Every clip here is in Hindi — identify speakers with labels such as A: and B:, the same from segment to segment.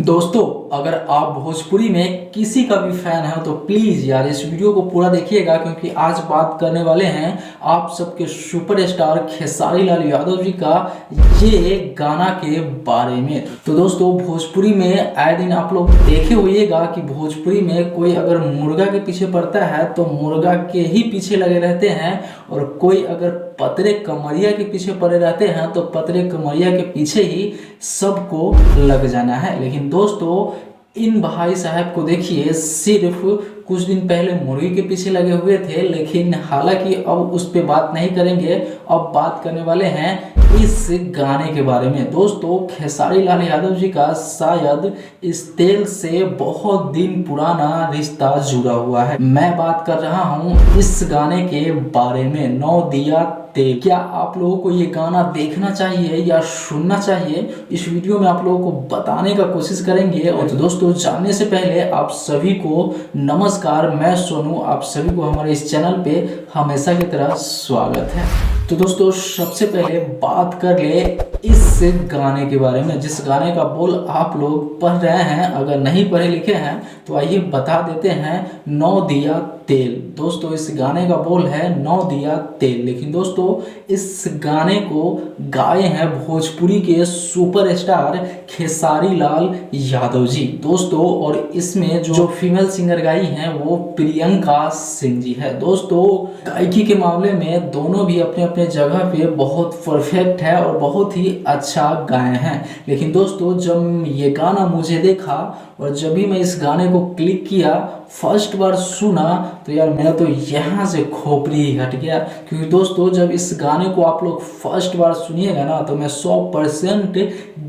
A: दोस्तों, अगर आप भोजपुरी में किसी का भी फैन है तो प्लीज़ यार इस वीडियो को पूरा देखिएगा, क्योंकि आज बात करने वाले हैं आप सबके सुपरस्टार खेसारी लाल यादव जी का ये गाना के बारे में। तो दोस्तों, भोजपुरी में आए दिन आप लोग देखे होइएगा कि भोजपुरी में कोई अगर मुर्गा के पीछे पड़ता है तो मुर्गा के ही पीछे लगे रहते हैं, और कोई अगर पतरे कमरिया के पीछे पड़े रहते हैं तो पतरे कमरिया के पीछे ही सबको लग जाना है। लेकिन दोस्तों, इन भाई साहब को देखिए, सिर्फ कुछ दिन पहले मुर्गी के पीछे लगे हुए थे, लेकिन हालांकि अब उस पर बात नहीं करेंगे। अब बात करने वाले हैं इस गाने के बारे में। दोस्तों, खेसारी लाल यादव जी का शायद इस तेल से बहुत दिन पुराना रिश्ता जुड़ा हुआ है। मैं बात कर रहा हूँ इस गाने के बारे में, नौ दिया तेल। क्या आप लोगों को ये गाना देखना चाहिए या सुनना चाहिए, इस वीडियो में आप लोगों को बताने का कोशिश करेंगे। और तो दोस्तों, जानने से पहले आप सभी को नमस्कार, मैं सोनू, आप सभी को हमारे इस चैनल पे हमेशा की तरह स्वागत है। तो दोस्तों, सबसे पहले बात कर ले इस गाने के बारे में, जिस गाने का बोल आप लोग पढ़ रहे हैं। अगर नहीं पढ़े लिखे हैं तो आइए बता देते हैं, नौ दिया तेल। दोस्तों, इस गाने का बोल है नौ दिया तेल। लेकिन दोस्तों, इस गाने को गाए हैं भोजपुरी के सुपरस्टार खेसारी लाल यादव जी। दोस्तों, और इसमें जो फीमेल सिंगर गाई हैं वो प्रियंका सिंह जी है। दोस्तों, गायकी के मामले में दोनों भी अपने अपने जगह पे बहुत परफेक्ट है और बहुत ही अच्छा गाए हैं। लेकिन दोस्तों, जब ये गाना मुझे देखा और जब भी मैं इस गाने को क्लिक किया, फर्स्ट बार सुना, तो यार मेरा तो यहाँ से खोपड़ी हट गया। क्योंकि दोस्तों, जब इस गाने को आप लोग फर्स्ट बार सुनिएगा ना, तो मैं 100%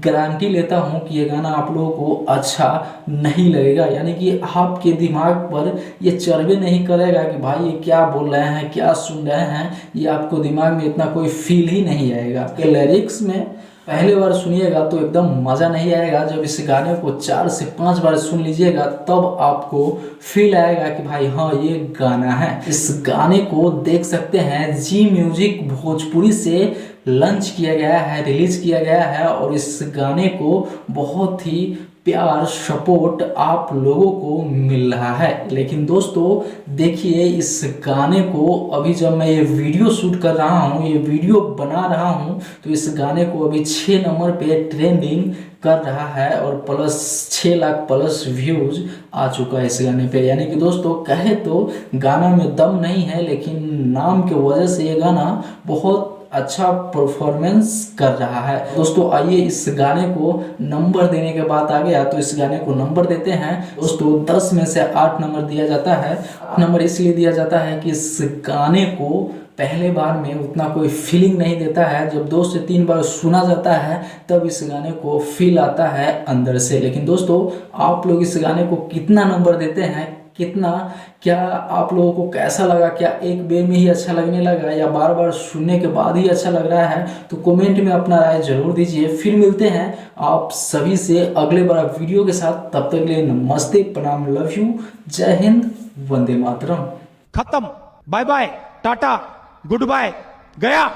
A: गारंटी लेता हूँ कि ये गाना आप लोगों को अच्छा नहीं लगेगा। यानी कि आपके दिमाग पर ये चढ़वे नहीं करेगा कि भाई ये क्या बोल रहे हैं, क्या सुन रहे हैं। ये आपको दिमाग में इतना कोई फील ही नहीं आएगा। लिरिक्स में पहली बार सुनिएगा तो एकदम मज़ा नहीं आएगा। जब इस गाने को 4 से 5 बार सुन लीजिएगा तब आपको फील आएगा कि भाई हाँ, ये गाना है। इस गाने को देख सकते हैं जी म्यूजिक भोजपुरी से लॉन्च किया गया है, रिलीज किया गया है, और इस गाने को बहुत ही प्यार सपोर्ट आप लोगों को मिल रहा है। लेकिन दोस्तों, देखिए इस गाने को अभी जब मैं ये वीडियो शूट कर रहा हूँ, ये वीडियो बना रहा हूँ, तो इस गाने को अभी 6 नंबर पे ट्रेंडिंग कर रहा है और प्लस 6 लाख प्लस व्यूज आ चुका है इस गाने पे। यानी कि दोस्तों, कहे तो गाना में दम नहीं है, लेकिन नाम की वजह से ये गाना बहुत अच्छा परफॉर्मेंस कर रहा है। दोस्तों, आइए इस गाने को नंबर देने के बाद आ गया, तो इस गाने को नंबर देते हैं। दोस्तों, 10 में से 8 नंबर दिया जाता है। 8 नंबर इसलिए दिया जाता है कि इस गाने को पहले बार में उतना कोई फीलिंग नहीं देता है। जब 2 से 3 बार सुना जाता है तब इस गाने को फील आता है अंदर से। लेकिन दोस्तों, आप लोग इस गाने को कितना नंबर देते हैं, कितना, क्या आप लोगों को कैसा लगा? क्या एक बेर में ही अच्छा लगने लगा या बार बार सुनने के बाद ही अच्छा लग रहा है? तो कमेंट में अपना राय जरूर दीजिए। फिर मिलते हैं आप सभी से अगले बार वीडियो के साथ। तब तक के लिए नमस्ते, प्रणाम, लव यू, जय हिंद, वंदे मातरम।
B: खत्म, bye bye, tata, goodbye, गया।